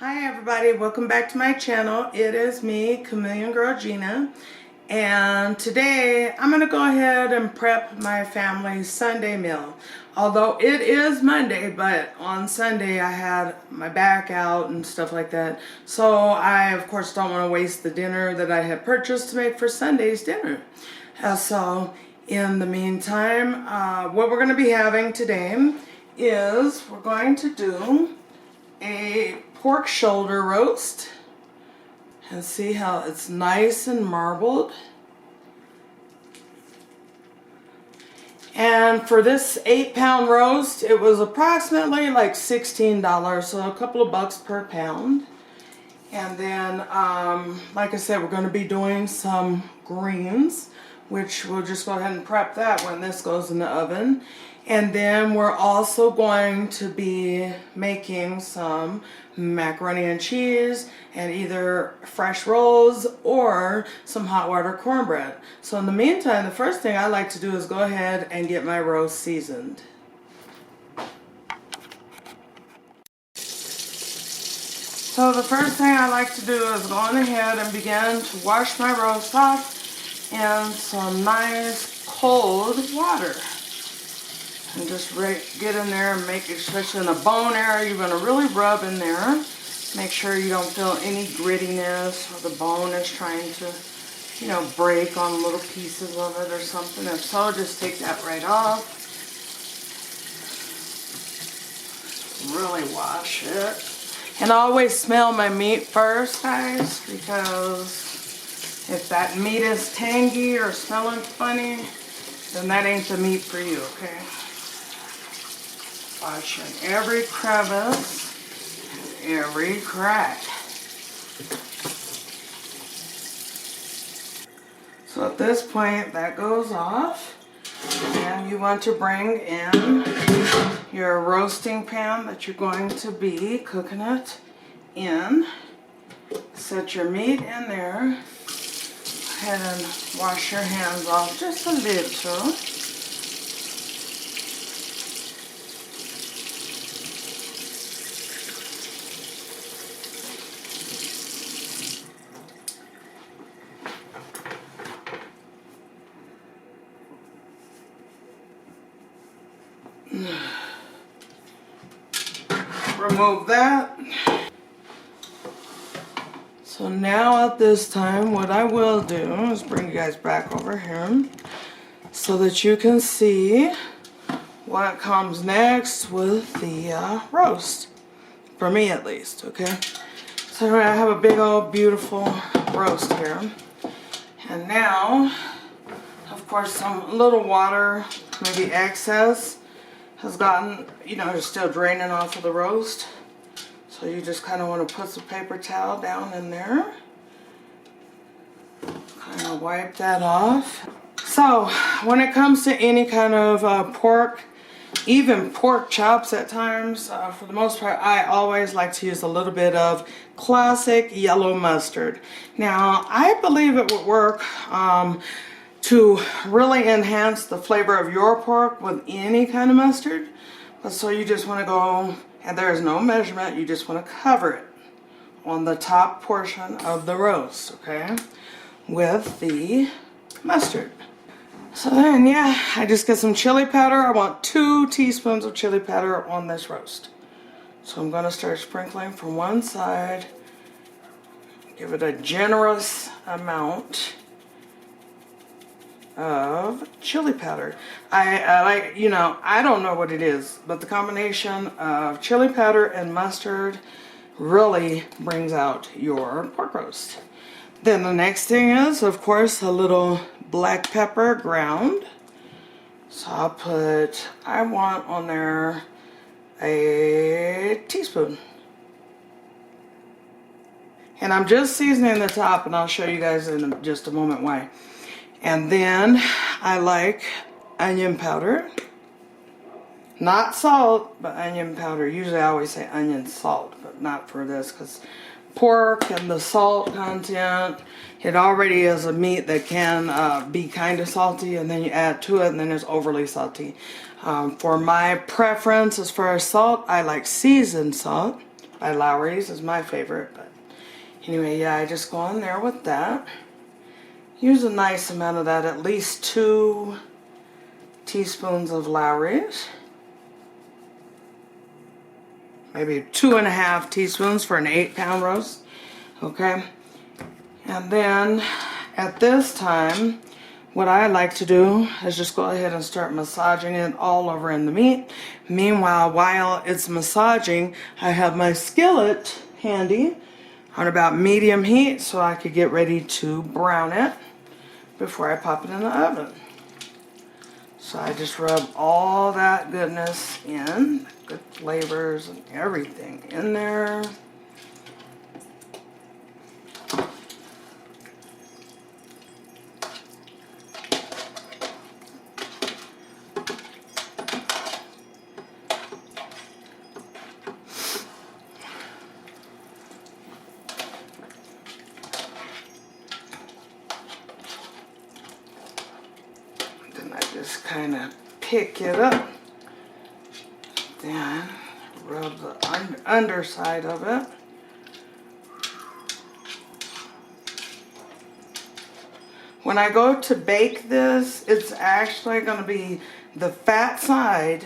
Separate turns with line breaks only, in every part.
Hi everybody, welcome back to my channel. It is me, Chameleon Girl Gina, and today I'm going to go ahead and prep my family's Sunday meal. Although it is Monday, but on Sunday I had my back out and stuff like that. So I of course don't want to waste the dinner that I had purchased to make for Sunday's dinner. So in the meantime, what we're going to be having today is we're going to do a pork shoulder roast, and see how it's nice and marbled. And for this 8-pound roast, it was approximately like $16, so a couple of bucks per pound. And then like I said, we're going to be doing some greens, which we'll just go ahead and prep that when this goes in the oven. And then we're also going to be making some macaroni and cheese and either fresh rolls or some hot water cornbread. So in the meantime, the first thing I like to do is go ahead and get my roast seasoned. So the first thing I like to do is go on ahead and begin to wash my roast off in some nice cold water. And just get in there and make it, especially in the bone area, you're going to really rub in there. Make sure you don't feel any grittiness or the bone is trying to, you know, break on little pieces of it or something. If so, just take that right off. Really wash it. And I always smell my meat first, guys, because if that meat is tangy or smelling funny, then that ain't the meat for you, okay? Washing every crevice and every crack. So at this point, that goes off. And you want to bring in your roasting pan that you're going to be cooking it in. Set your meat in there. Go ahead and wash your hands off just a little. Remove that. So now at this time, what I will do is bring you guys back over here so that you can see what comes next with the roast. For me at least, okay? So I have a big old beautiful roast here. And now, of course, some little water, maybe excess, has gotten, you know, it's still draining off of the roast. So you just kind of want to put some paper towel down in there. Kind of wipe that off. So when it comes to any kind of pork, even pork chops at times, for the most part, I always like to use a little bit of classic yellow mustard. Now, I believe it would work to really enhance the flavor of your pork with any kind of mustard. But so you just want to go, and there is no measurement, you just want to cover it on the top portion of the roast, okay, with the mustard. So then, yeah, I just get some chili powder. I want 2 teaspoons of chili powder on this roast. So I'm going to start sprinkling from one side. Give it a generous amount of chili powder. I like, you know, I don't know what it is, but the combination of chili powder and mustard really brings out your pork roast. Then the next thing is, of course, a little black pepper ground. So I'll put, I want on there a teaspoon. And I'm just seasoning the top, and I'll show you guys in just a moment why. And then I like onion powder. Not salt, but onion powder. Usually I always say onion salt, but not for this, because pork and the salt content, it already is a meat that can be kind of salty, and then you add to it and then it's overly salty. For my preference as far as salt, I like seasoned salt. by Lowry's is my favorite. But anyway, yeah, I just go in there with that. Use a nice amount of that, at least 2 teaspoons of Lowry's. Maybe 2.5 teaspoons for an 8-pound roast. Okay. And then at this time, what I like to do is just go ahead and start massaging it all over in the meat. Meanwhile, while it's massaging, I have my skillet handy on about medium heat so I could get ready to brown it before I pop it in the oven. So I just rub all that goodness in, good flavors and everything in there. Just kind of pick it up, then rub the underside of it. When I go to bake this, it's actually going to be, the fat side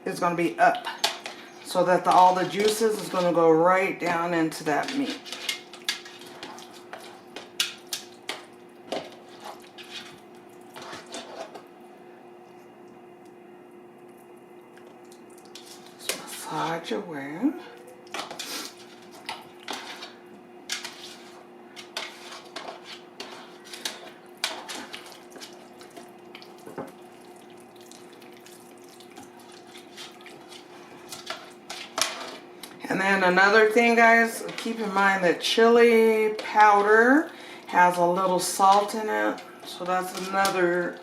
is going to be up, so that all the juices is going to go right down into that meat. Massage away. And then another thing, guys, keep in mind that chili powder has a little salt in it, so that's another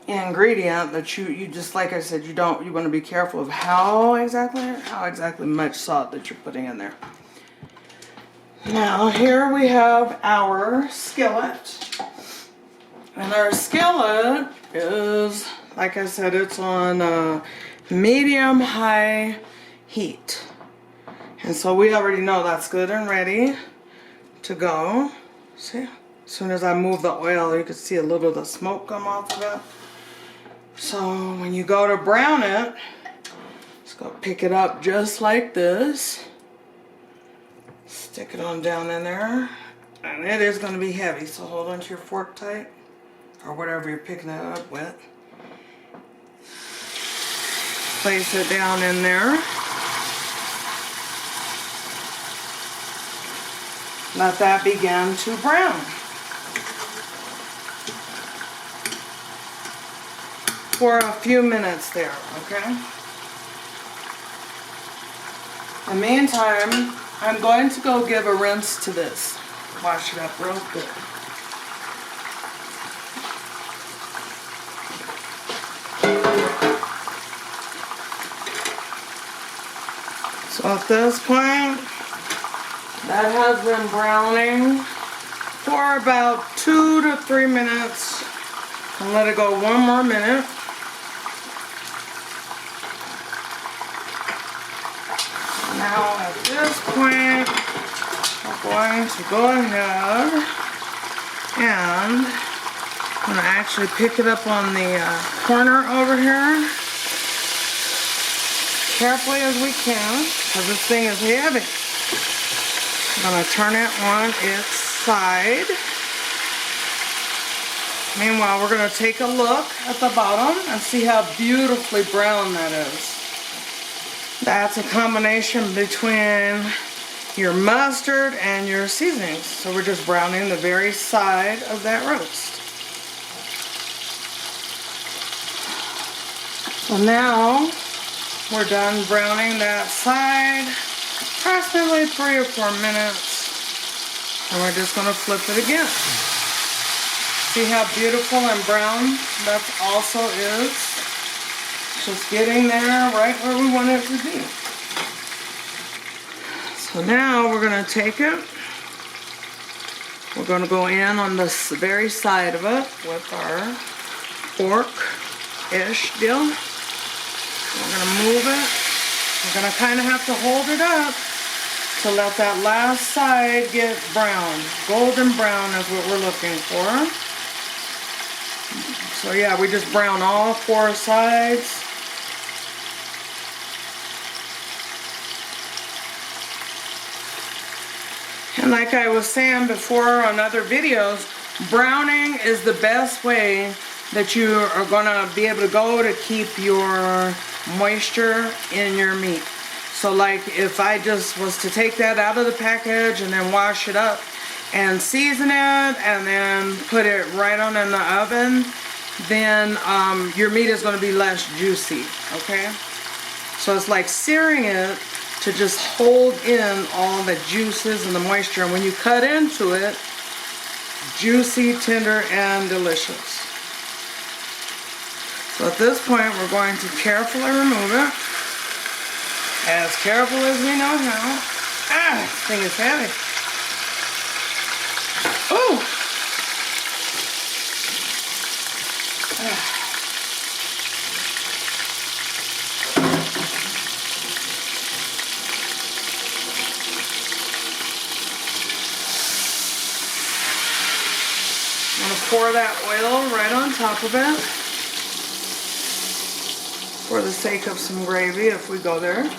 ingredient that you just, like I said, you want to be careful of how exactly much salt that you're putting in there. Now here we have our skillet, and our skillet is, like I said, it's on medium high heat, and so we already know that's good and ready to go. See, as soon as I move the oil, you can see a little of the smoke come off of it. So when you go to brown it, just go pick it up just like this. Stick it on down in there. And it is going to be heavy, so hold on to your fork tight, or whatever you're picking it up with. Place it down in there. Let that begin to brown. For a few minutes there, okay? In the meantime, I'm going to go give a rinse to this. Wash it up real good. So at this point, that has been browning for about 2 to 3 minutes. And let it go 1 more minute. Now at this point, I'm going to go ahead and I'm going to actually pick it up on the corner over here, carefully as we can, because this thing is heavy. I'm going to turn it on its side. Meanwhile, we're going to take a look at the bottom and see how beautifully brown that is. That's a combination between your mustard and your seasonings. So we're just browning the very side of that roast. So now we're done browning that side, approximately 3 or 4 minutes. And we're just going to flip it again. See how beautiful and brown that also is? Just getting there right where we want it to be. So now we're going to take it. We're going to go in on the very side of it with our fork-ish deal. We're going to move it We're gonna kind of have to hold it up to let that last side get brown. Golden brown is what we're looking for. So yeah, we just brown all 4 sides. And like I was saying before on other videos, browning is the best way that you are gonna be able to go to keep your moisture in your meat. So like if I just was to take that out of the package and then wash it up and season it and then put it right on in the oven, then your meat is going to be less juicy, okay? So it's like searing it to just hold in all the juices and the moisture, and when you cut into it, juicy, tender, and delicious. So at this point, we're going to carefully remove it. As careful as we know how. Ah, this thing is heavy. Ooh! Ah. I'm going to pour that oil right on top of it for the sake of some gravy if we go there.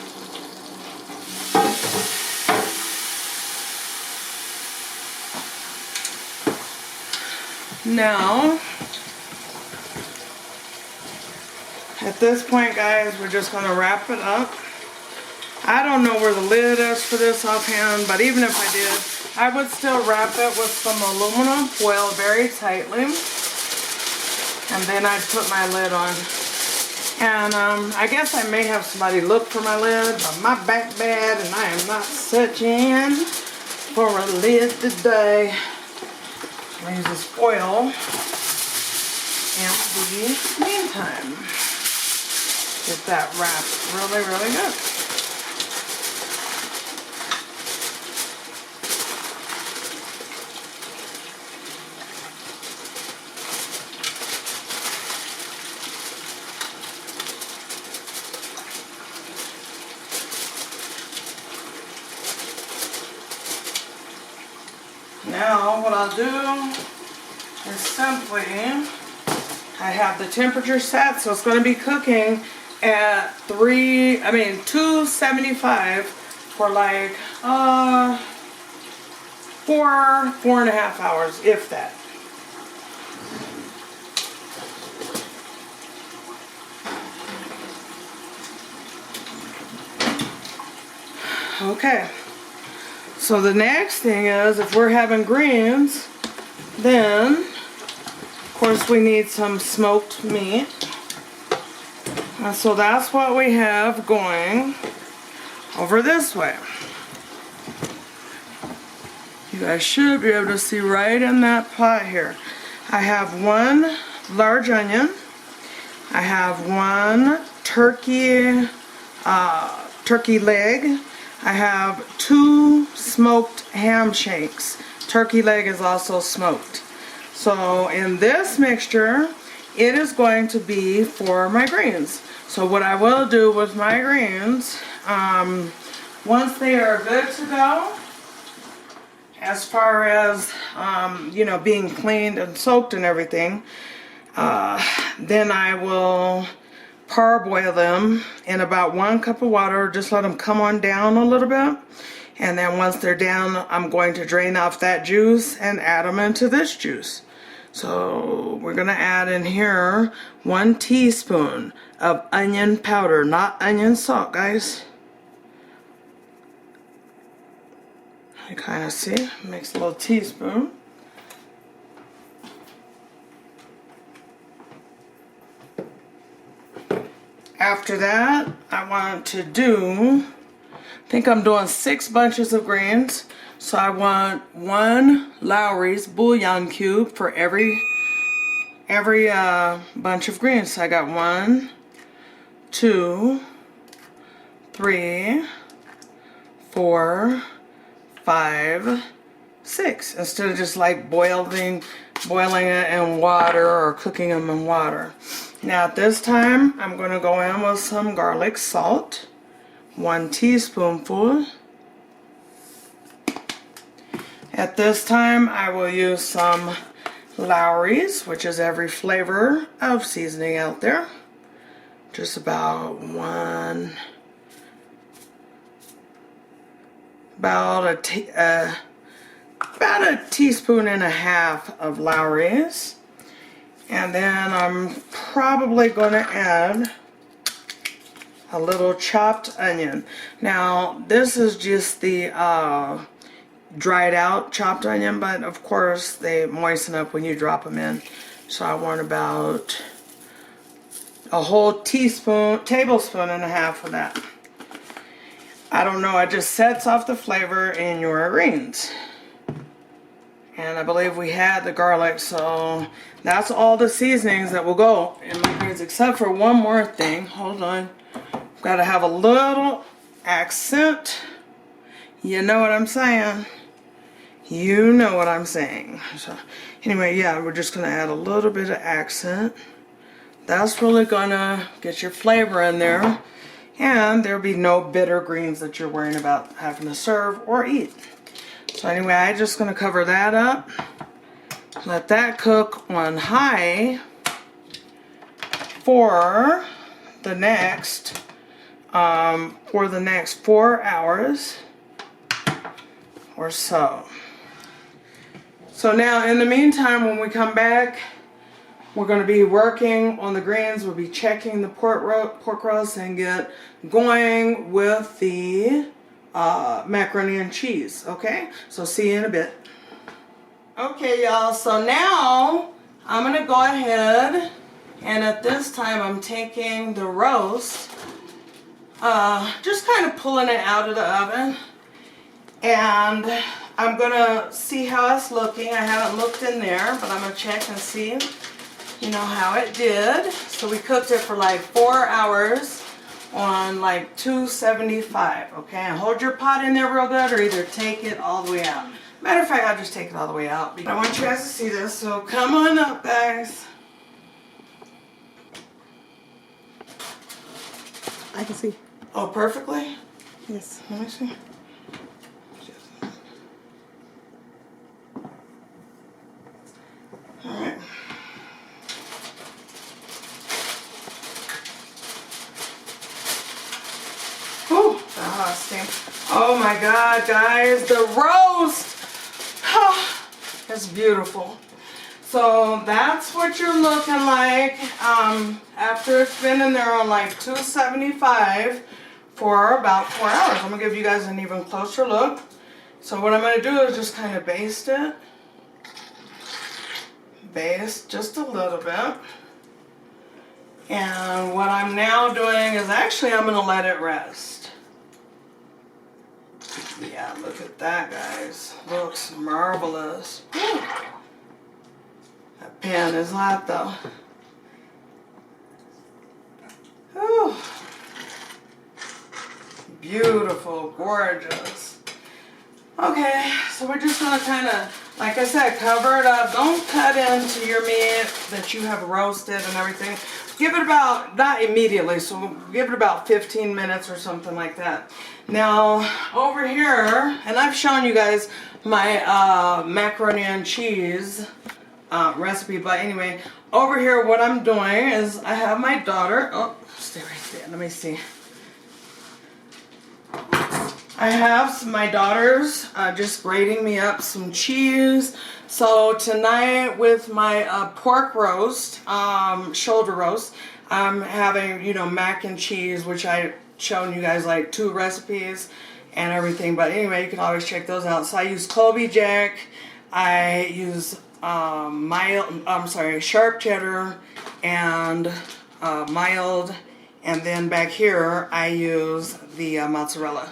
Now, at this point, guys, we're just going to wrap it up. I don't know where the lid is for this offhand, but even if I did, I would still wrap it with some aluminum foil very tightly. And then I'd put my lid on. And I guess I may have somebody look for my lid, but my back bad and I am not searching for a lid today. I'm going to use this foil in the meantime. Get that wrapped really, really good. Now what I'll do is simply, I have the temperature set, so it's going to be cooking at 275 for like 4.5 hours, if that. Okay. So the next thing is, if we're having greens, then of course we need some smoked meat. And so that's what we have going over this way. You guys should be able to see right in that pot here. I have 1 large onion. I have 1 turkey leg. I have 2 smoked ham shanks. Turkey leg is also smoked. So in this mixture, it is going to be for my greens. So what I will do with my greens, once they are good to go, as far as, you know, being cleaned and soaked and everything, then I will parboil them in about 1 cup of water. Just let them come on down a little bit, and then once they're down, I'm going to drain off that juice and add them into this juice. So we're gonna add in here 1 teaspoon of onion powder, not onion salt, guys. You kind of see, makes a little teaspoon. After that, I want to do, I think I'm doing 6 bunches of greens. So I want 1 Lowry's bouillon cube for every bunch of greens. So I got 1, 2, 3, 4, 5, 6. Instead of just like boiling it in water or cooking them in water. Now at this time, I'm going to go in with some garlic salt 1 teaspoonful. At this time, I will use some Lowry's, which is every flavor of seasoning out there. Just about a teaspoon and a half of Lowry's. And then I'm probably going to add a little chopped onion. Now, this is just the dried out chopped onion, but of course they moisten up when you drop them in. So I want about a whole tablespoon and a half of that. I don't know, it just sets off the flavor in your greens. And I believe we had the garlic, so that's all the seasonings that will go in my greens, except for one more thing. Hold on. Got to have a little accent. You know what I'm saying? You know what I'm saying. So anyway, yeah, we're just going to add a little bit of accent. That's really going to get your flavor in there. And there'll be no bitter greens that you're worrying about having to serve or eat. So anyway, I'm just going to cover that up. Let that cook on high for the next 4 hours or so. So now in the meantime, when we come back, we're going to be working on the greens. We'll be checking the pork roast and get going with the macaroni and cheese. Okay, so see you in a bit. Okay, y'all, so now I'm going to go ahead and at this time I'm taking the roast, just kind of pulling it out of the oven, and I'm going to see how it's looking. I haven't looked in there, but I'm going to check and see, you know, how it did. So we cooked it for like 4 hours on like 275, okay? And hold your pot in there real good, or either take it all the way out. Matter of fact, I'll just take it all the way out. I want you guys to see this, so come on up, guys.
I can see.
Oh, perfectly?
Yes.
Let me see. Alright. Whew, the hot steam. Oh my God, guys, the roast! It's beautiful. So that's what you're looking like after it's been in there on like 275 for about 4 hours. I'm going to give you guys an even closer look. So what I'm going to do is just kind of baste it. Baste just a little bit. And what I'm now doing is actually I'm going to let it rest. Yeah, look at that, guys. Looks marvelous. Whew. That pan is hot though. Whew. Beautiful, gorgeous. Okay, so we're just gonna kind of, like I said, cover it up. Don't cut into your meat that you have roasted and everything. Give it about, not immediately, so give it about 15 minutes or something like that. Now, over here, and I've shown you guys my macaroni and cheese recipe, but anyway, over here what I'm doing is I have my daughter, oh, stay right there, let me see. I have my daughters just grating me up some cheese. So tonight with my pork roast, shoulder roast, I'm having, you know, mac and cheese, which I've shown you guys like 2 recipes and everything. But anyway, you can always check those out. So I use Colby Jack, I use sharp cheddar and mild, and then back here I use the mozzarella.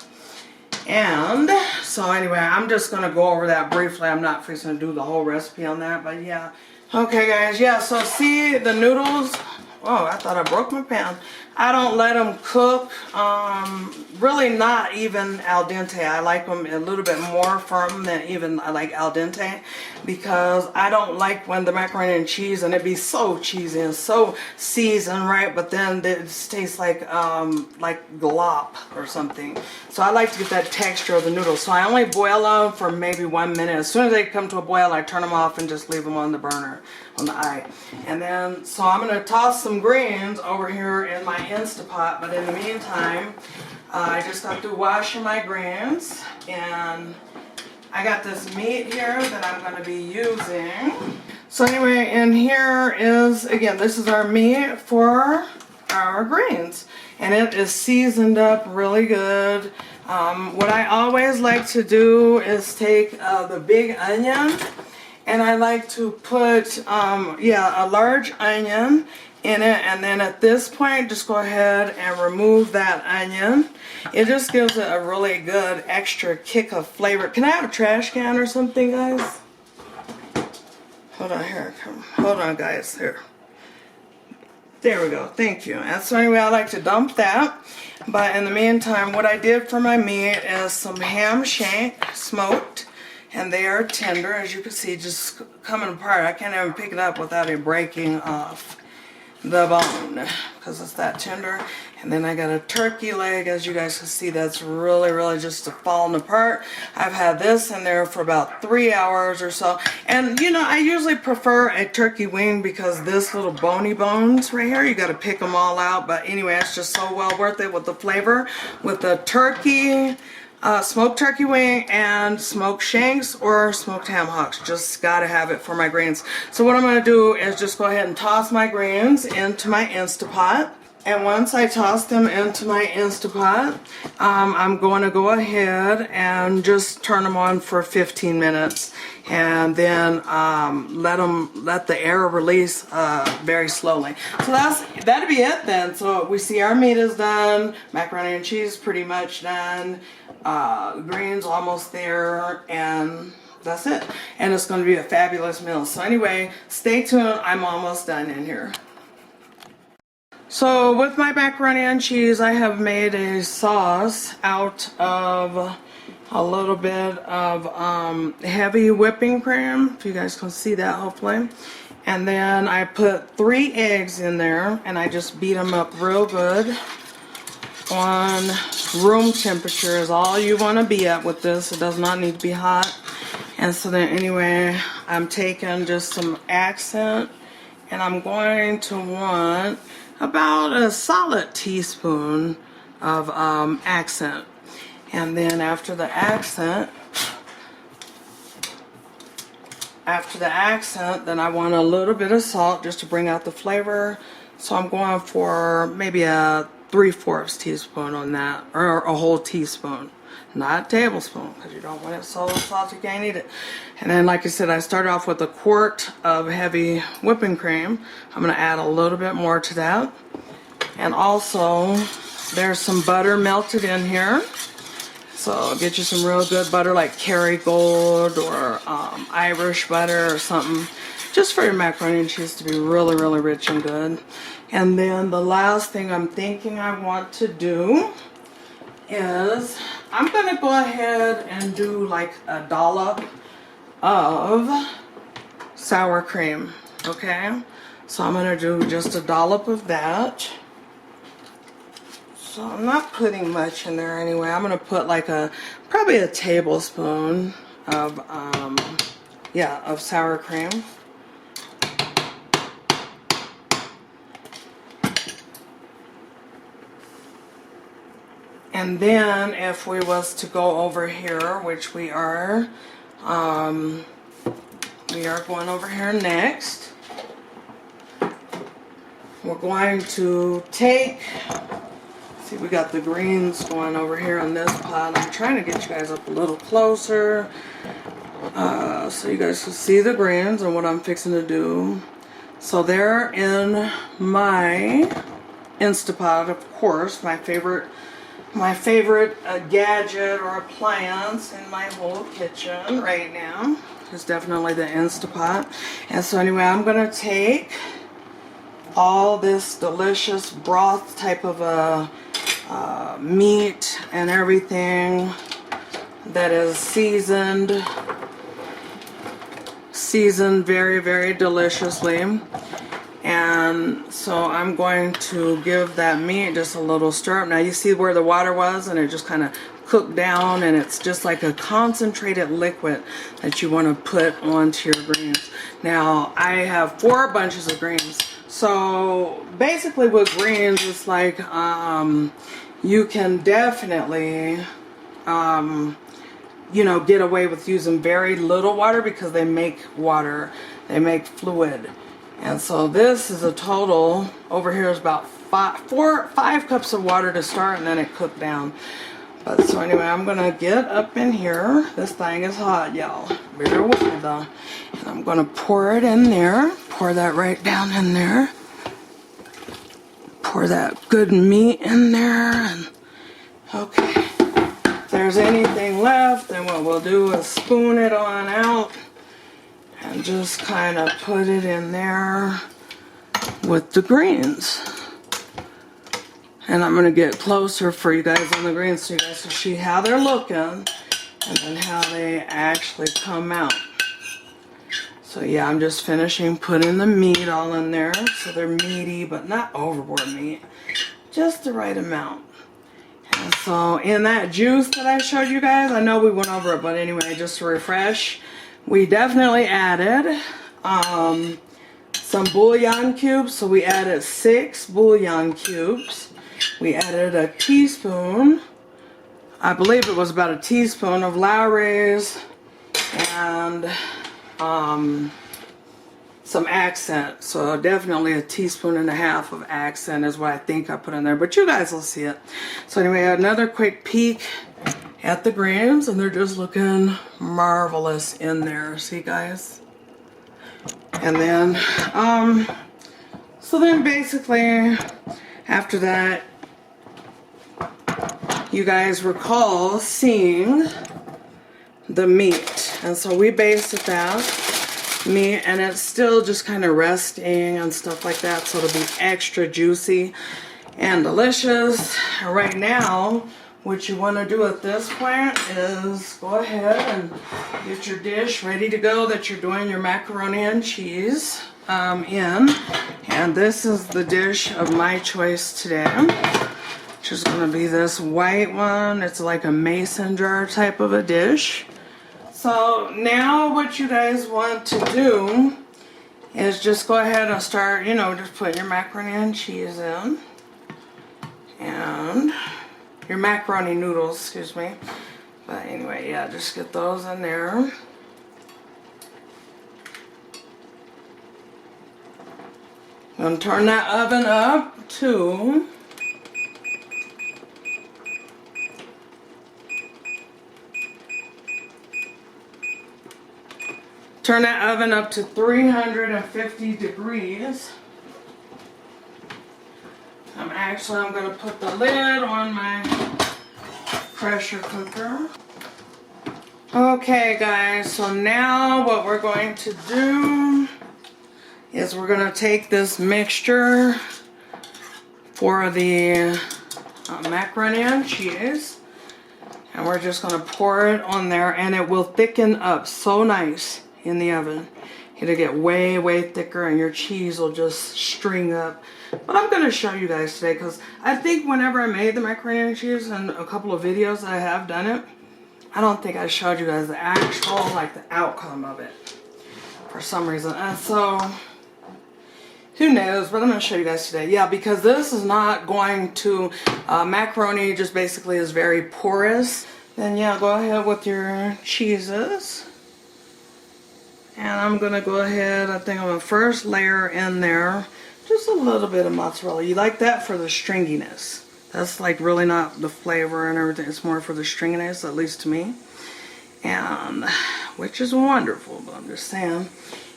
And so anyway, I'm just going to go over that briefly. I'm not fixing to do the whole recipe on that, but yeah. Okay guys, yeah, so see the noodles Oh, I thought I broke my pan. I don't let them cook, really not even al dente. I like them a little bit more firm than even I like al dente, because I don't like when the macaroni and cheese and it be so cheesy and so seasoned, right? But then it just tastes like glop or something. So I like to get that texture of the noodles. So I only boil them for maybe 1 minute. As soon as they come to a boil, I turn them off and just leave them on the burner, on the eye. And then, so I'm gonna toss some greens over here in my Instapot, but in the meantime, I just got through washing my greens, and I got this meat here that I'm gonna be using. So anyway, and here is, again, this is our meat for our greens, and it is seasoned up really good. What I always like to do is take the big onion, and I like to put, a large onion in it, and then at this point, just go ahead and remove that onion. It just gives it a really good extra kick of flavor. Can I have a trash can or something, guys? Hold on, here, come. Hold on, guys, here. There we go, thank you. And so anyway, I like to dump that. But in the meantime, what I did for my meat is some ham shank, smoked. And they are tender, as you can see, just coming apart. I can't even pick it up without it breaking off the bone, because it's that tender. And then I got a turkey leg, as you guys can see, that's really just falling apart. I've had this in there for about 3 hours or so. And you know, I usually prefer a turkey wing, because this little bony bones right here, you got to pick them all out. But anyway, it's just so well worth it with the flavor, with the turkey, smoked turkey wing and smoked shanks or smoked ham hocks. Just gotta have it for my greens. So what I'm gonna do is just go ahead and toss my greens into my Instapot. And once I toss them into my Instapot, I'm going to go ahead and just turn them on for 15 minutes. And then let the air release very slowly. So that'll be it then. So we see our meat is done, macaroni and cheese pretty much done, greens almost there, and that's it. And it's going to be a fabulous meal. So anyway, stay tuned. I'm almost done in here. So with my macaroni and cheese, I have made a sauce out of a little bit of heavy whipping cream, if you guys can see that hopefully. And then I put 3 eggs in there, and I just beat them up real good. On room temperature is all you want to be at with this. It does not need to be hot. And so then anyway, I'm taking just some accent, and I'm going to want about a solid teaspoon of accent. And then after the accent, then I want a little bit of salt just to bring out the flavor. So I'm going for maybe a 3/4 teaspoon on that, or a whole teaspoon, not a tablespoon, because you don't want it so salty you can't eat it. And then, like I said, I started off with a quart of heavy whipping cream. I'm going to add a little bit more to that. And also, there's some butter melted in here. So get you some real good butter, like Kerrygold or Irish butter or something, just for your macaroni and cheese to be really rich and good. And then the last thing I'm thinking I want to do is I'm going to go ahead and do like a dollop of sour cream, okay? So I'm going to do just a dollop of that. So I'm not putting much in there anyway. I'm going to put like probably a tablespoon of, of sour cream. And then if we was to go over here, which we are going over here next. We're going to take, see, we got the greens going over here on this pot. I'm trying to get you guys up a little closer so you guys can see the greens and what I'm fixing to do. So they're in my Instapot, of course, my favorite gadget or appliance in my whole kitchen right now is definitely the Instapot. And so anyway, I'm gonna take all this delicious broth type of meat and everything that is seasoned very, very deliciously. And so I'm going to give that meat just a little stir up. Now you see where the water was, and it just kind of cooked down, and it's just like a concentrated liquid that you want to put onto your greens. Now I have 4 bunches of greens. So basically with greens, it's like you can definitely you know, get away with using very little water because they make water, they make fluid. And so this is a total, over here is about 5 cups of water to start, and then it cooked down. But so anyway, I'm gonna get up in here. This thing is hot, y'all. Bear with me though. And I'm gonna pour it in there. Pour that right down in there. Pour that good meat in there. And okay. If there's anything left, then what we'll do is spoon it on out. And just kind of put it in there with the greens. And I'm going to get closer for you guys on the greens so you guys can see how they're looking and then how they actually come out. So yeah, I'm just finishing putting the meat all in there so they're meaty but not overboard meat. Just the right amount. And so in that juice that I showed you guys, I know we went over it, but anyway, just to refresh, we definitely added some bouillon cubes. So we added 6 bouillon cubes. We added a teaspoon, I believe it was about a teaspoon of Lowry's, and some accent. So definitely a teaspoon and a half of accent is what I think I put in there, but you guys will see it. So anyway, another quick peek at the greens, and they're just looking marvelous in there. See, guys? And then so then basically after that, you guys recall seeing the meat, and so we basted that meat, and it's still just kind of resting and stuff like that, so it'll be extra juicy and delicious. And right now, what you want to do at this point is go ahead and get your dish ready to go that you're doing your macaroni and cheese in. And this is the dish of my choice today, which is going to be this white one. It's like a mason jar type of a dish. So now what you guys want to do is just go ahead and start, you know, just put your macaroni and cheese in. And your macaroni noodles, excuse me. But anyway, yeah, just get those in there. I'm going to turn that oven up to 350 degrees. I'm going to put the lid on my pressure cooker. Okay guys, so now what we're going to do is we're going to take this mixture for the macaroni and cheese, and we're just going to pour it on there, and it will thicken up so nice in the oven. It'll get way, way thicker, and your cheese will just string up. But I'm going to show you guys today, because I think whenever I made the macaroni and cheese and a couple of videos that I have done it, I don't think I showed you guys the actual, like, the outcome of it for some reason. And so, who knows, but I'm going to show you guys today. Yeah, because this is not going to, macaroni just basically is very porous. Then yeah, go ahead with your cheeses. And I'm going to go ahead, I think I'm going to first layer in there just a little bit of mozzarella. You like that for the stringiness. That's like really not the flavor and everything. It's more for the stringiness, at least to me. And, which is wonderful, but I'm just saying.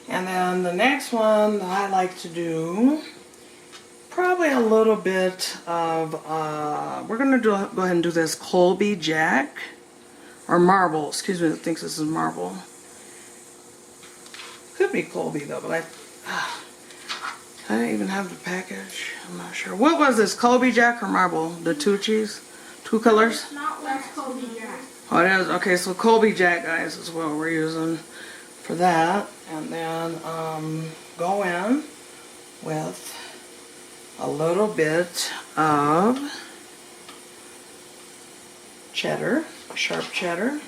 And then the next one that I like to do, probably a little bit of, we're going to go ahead and do this Colby Jack, or marble, excuse me, I think this is marble. Could be Colby though, but I didn't even have the package. I'm not sure. What was this? Colby Jack or marble? The 2 cheese? 2 colors?
It's not less Colby Jack.
Oh, it is. Okay, so Colby Jack, guys, is what we're using for that. And then go in with a little bit of cheddar, sharp cheddar.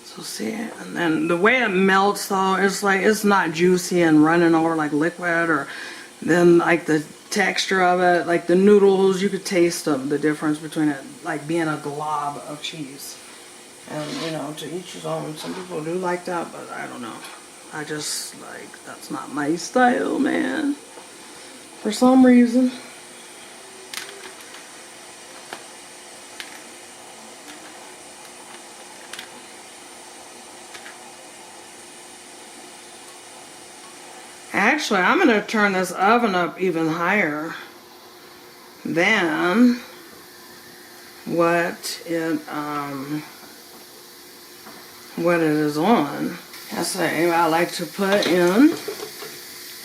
So see it, and then the way it melts though, it's like it's not juicy and running over like liquid, or then like the texture of it, like the noodles, you could taste the difference between it like being a glob of cheese. And you know, to each his own. Some people do like that, but I don't know. I just like, that's not my style, man. For some reason. Actually, I'm going to turn this oven up even higher than what it is on. So anyway, I like to put in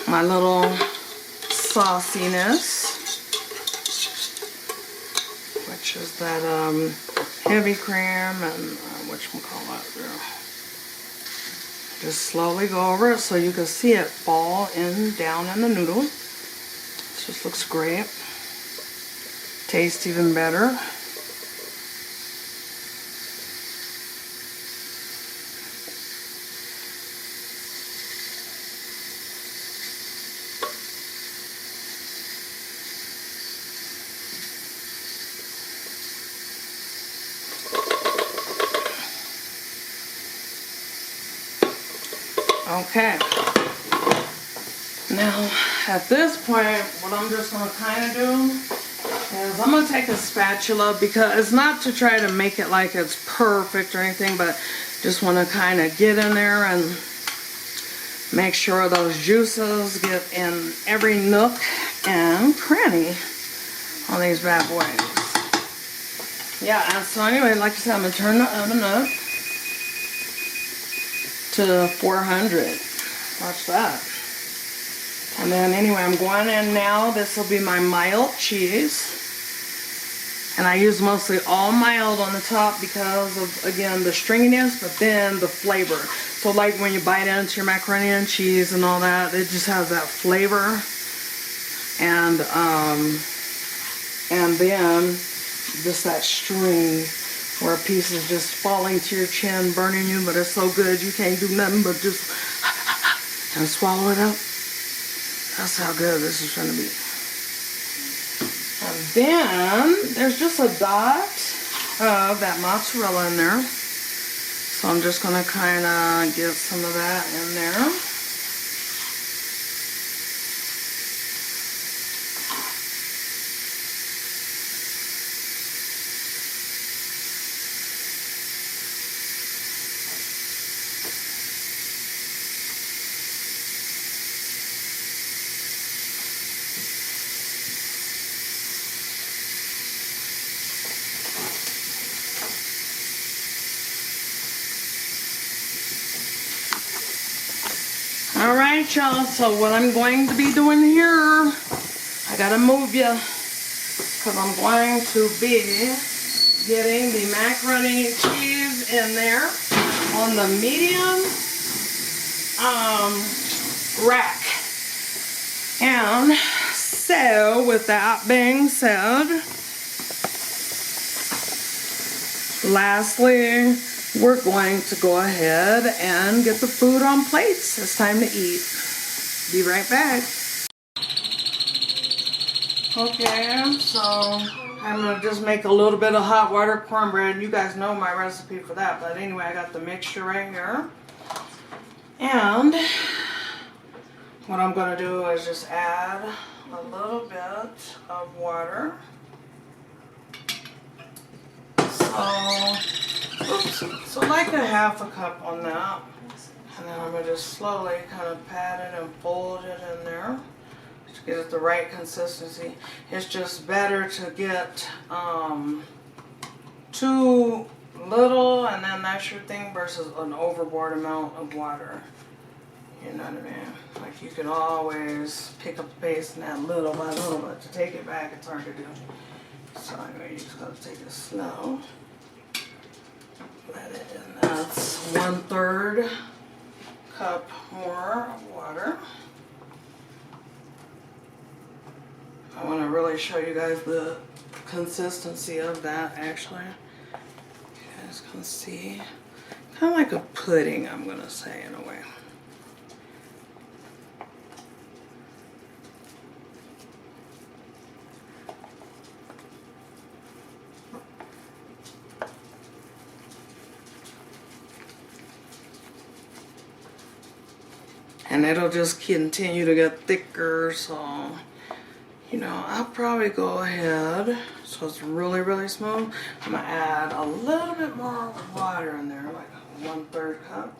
my little sauciness, which is that heavy cream and whatchamacallit there. Just slowly go over it so you can see it fall down in the noodle. This just looks great. Tastes even better. Okay, now at this point, what I'm just going to kind of do is I'm going to take a spatula, because it's not to try to make it like it's perfect or anything, but just want to kind of get in there and make sure those juices get in every nook and cranny on these bad boys. Yeah, and so anyway, like I said, I'm going to turn the oven up to 400. Watch that. And then anyway, I'm going in now. This will be my mild cheese. And I use mostly all mild on the top because of, again, the stringiness, but then the flavor. So like when you bite into your macaroni and cheese and all that, it just has that flavor. And then just that string, where a piece is just falling to your chin, burning you, but it's so good you can't do nothing but just and swallow it up. That's how good this is going to be. And then there's just a dot of that mozzarella in there. So I'm just going to kind of get some of that in there. Alright, y'all, so what I'm going to be doing here, I gotta move you, because I'm going to be getting the macaroni and cheese in there on the medium rack. And so, with that being said, lastly, we're going to go ahead and get the food on plates. It's time to eat. Be right back. Okay, so I'm going to just make a little bit of hot water cornbread. You guys know my recipe for that, but anyway, I got the mixture right here. And what I'm going to do is just add a little bit of water. So like a half a cup on that, and then I'm going to just slowly kind of pat it and fold it in there to get it the right consistency. It's just better to get too little and then that's your thing versus an overboard amount of water. You know what I mean? Like you can always pick up the pace and add little by little, but to take it back, it's hard to do. So anyway, you just gotta take it slow. Let it in. That's 1/3 cup more of water. I want to really show you guys the consistency of that actually. You guys can see. Kind of like a pudding, I'm going to say in a way. And it'll just continue to get thicker, so you know, I'll probably go ahead, so it's really, really smooth. I'm gonna add a little bit more water in there, like 1/3 cup.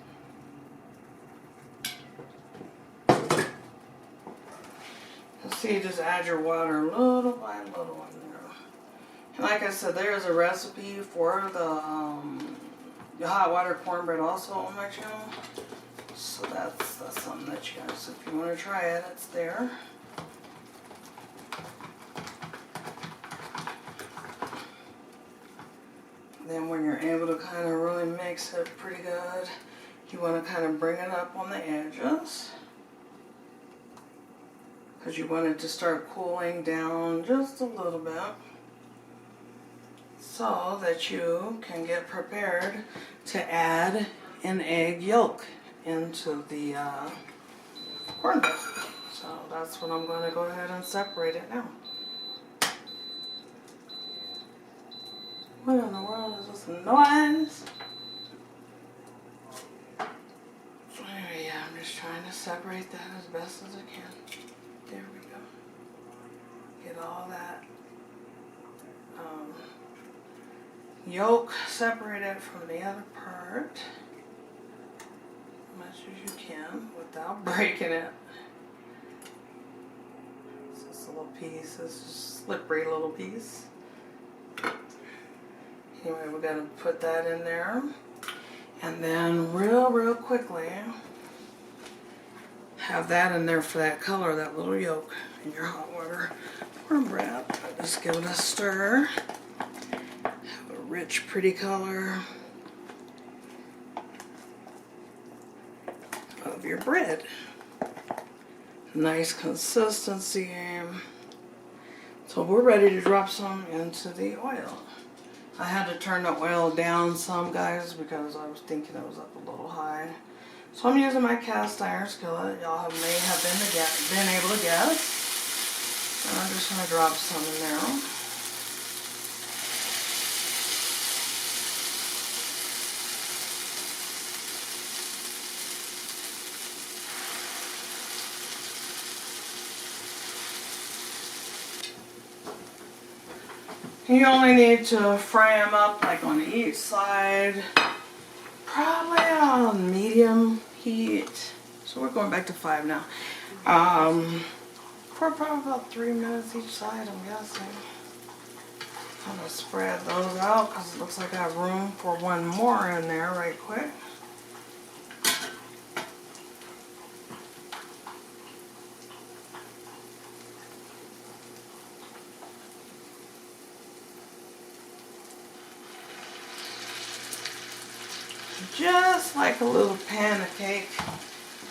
You'll see, just add your water little by little in there. And like I said, there's a recipe for the hot water cornbread also on my channel. So that's something that you guys, if you want to try it, it's there. Then when you're able to kind of really mix it pretty good, you want to kind of bring it up on the edges. Because you want it to start cooling down just a little bit. So that you can get prepared to add an egg yolk into the cornbread. So that's what I'm going to go ahead and separate it now. What in the world is this noise? So anyway, yeah, I'm just trying to separate that as best as I can. There we go. Get all that yolk separated from the other part as much as you can without breaking it. It's just a little piece. It's just a slippery little piece. Anyway, we're going to put that in there. And then real quickly, have that in there for that color, that little yolk in your hot water cornbread. Just give it a stir. Have a rich, pretty color of your bread. Nice consistency. So we're ready to drop some into the oil. I had to turn the oil down some, guys, because I was thinking it was up a little high. So I'm using my cast iron skillet. Y'all may have been able to guess. And I'm just going to drop some in there. You only need to fry them up like on each side, probably on medium heat. So we're going back to 5 now. For probably about 3 minutes each side, I'm guessing. I'm gonna spread those out because it looks like I have room for one more in there right quick. Just like a little pancake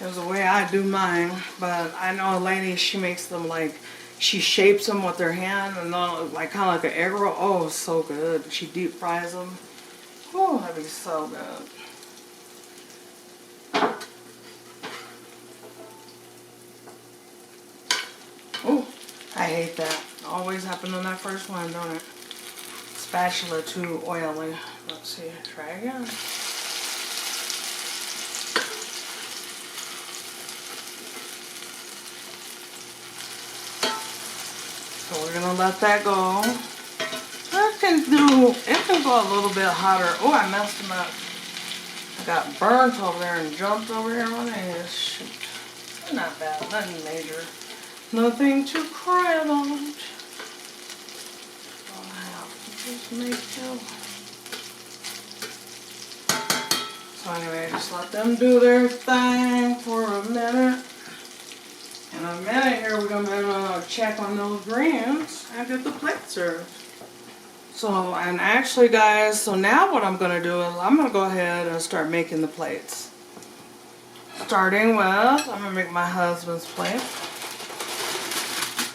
is the way I do mine, but I know a lady, she makes them like, she shapes them with her hand and like kind of like an egg roll. Oh, it's so good. She deep fries them. Oh, that'd be so good. Oh, I hate that. Always happen on that first one, don't it? Spatula too oily. Let's see, try again. So we're gonna let that go. It can go a little bit hotter. Oh, I messed them up. I got burnt over there and jumped over here on it. Shoot. Not bad, nothing major. Nothing to cry about. I'll have to just make do. So anyway, just let them do their thing for a minute. a minute here, we're gonna check on those greens and get the plate served. So, and actually guys, so now what I'm gonna do is I'm gonna go ahead and start making the plates. Starting with, I'm gonna make my husband's plate.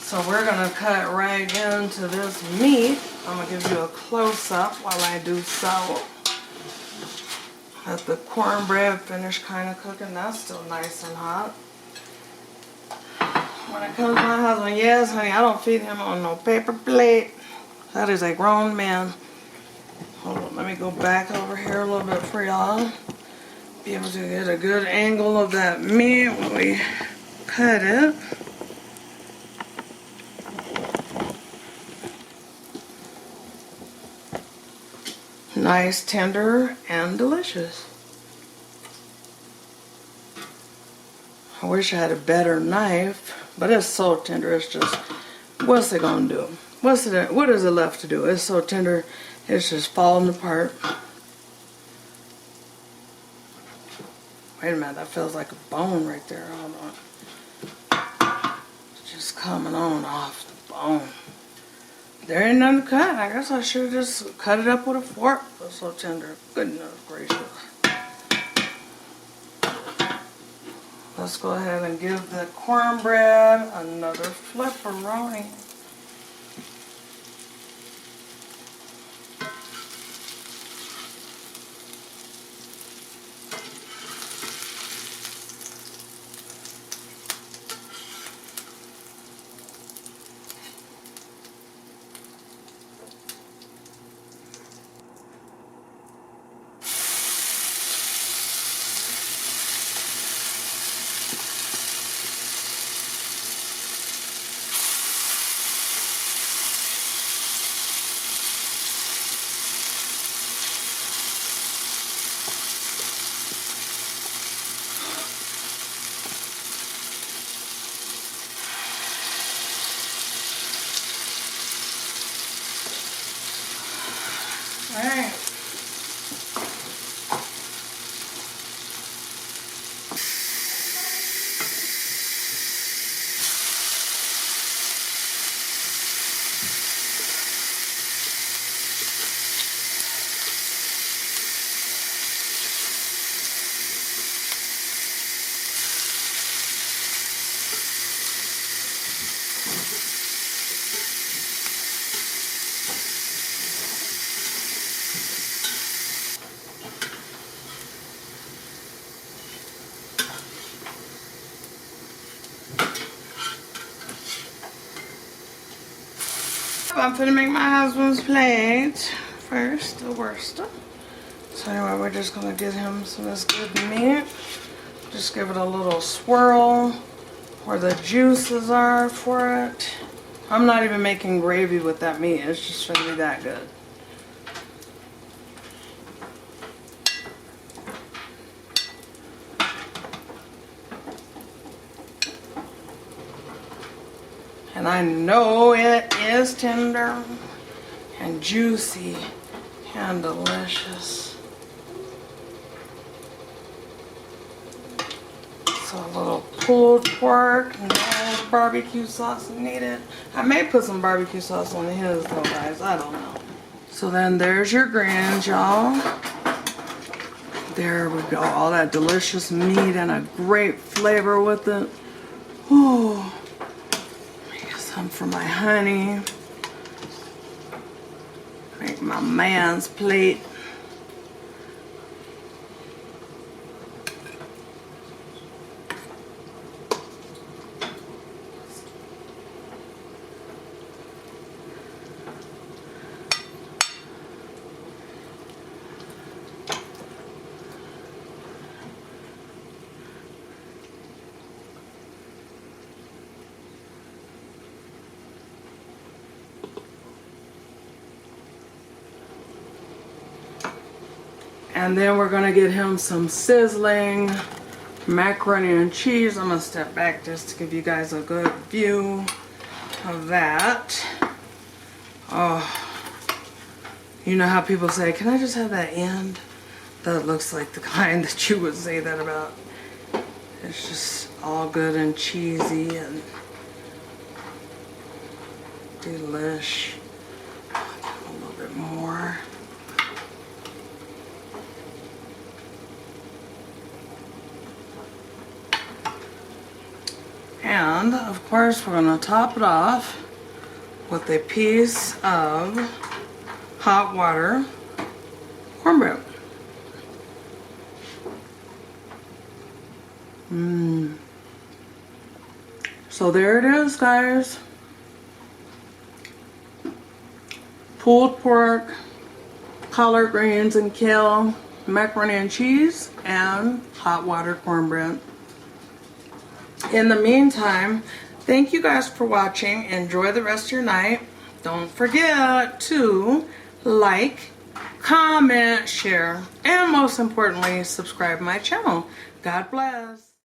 So we're gonna cut right into this meat. I'm gonna give you a close-up while I do so. Let the cornbread finish kind of cooking. That's still nice and hot. When it comes to my husband, yes, honey, I don't feed him on no paper plate. That is a grown man. Hold on, let me go back over here a little bit for y'all. Be able to get a good angle of that meat when we cut it. Nice, tender, and delicious. I wish I had a better knife, but it's so tender. It's just, what's it gonna do? What is it left to do? It's so tender, it's just falling apart. Wait a minute, that feels like a bone right there. Hold on. It's just coming on off the bone. There ain't nothing to cut. I guess I should have just cut it up with a fork. It's so tender. Goodness gracious. Let's go ahead and give the cornbread another flipperoni. Alright. I'm gonna make my husband's plate first, the worst. So anyway, we're just gonna get him some of this good meat. Just give it a little swirl where the juices are for it. I'm not even making gravy with that meat. It's just gonna be that good. And I know it is tender and juicy and delicious. So a little pulled pork, no barbecue sauce needed. I may put some barbecue sauce on his though, guys. I don't know. So then there's your greens, y'all. There we go. All that delicious meat and a great flavor with it. Oh. Some for my honey. Make my man's plate. And then we're gonna get him some sizzling macaroni and cheese. I'm gonna step back just to give you guys a good view of that. Oh, you know how people say, can I just have that end? That looks like the kind that you would say that about. It's just all good and cheesy and delish. A little bit more. And of course we're going to top it off with a piece of hot water cornbread. So there it is, guys. Pulled pork, collard greens and kale, macaroni and cheese, and hot water cornbread. In the meantime, thank you guys for watching. Enjoy the rest of your night. Don't forget to like, comment, share, and most importantly, subscribe to my channel. God bless.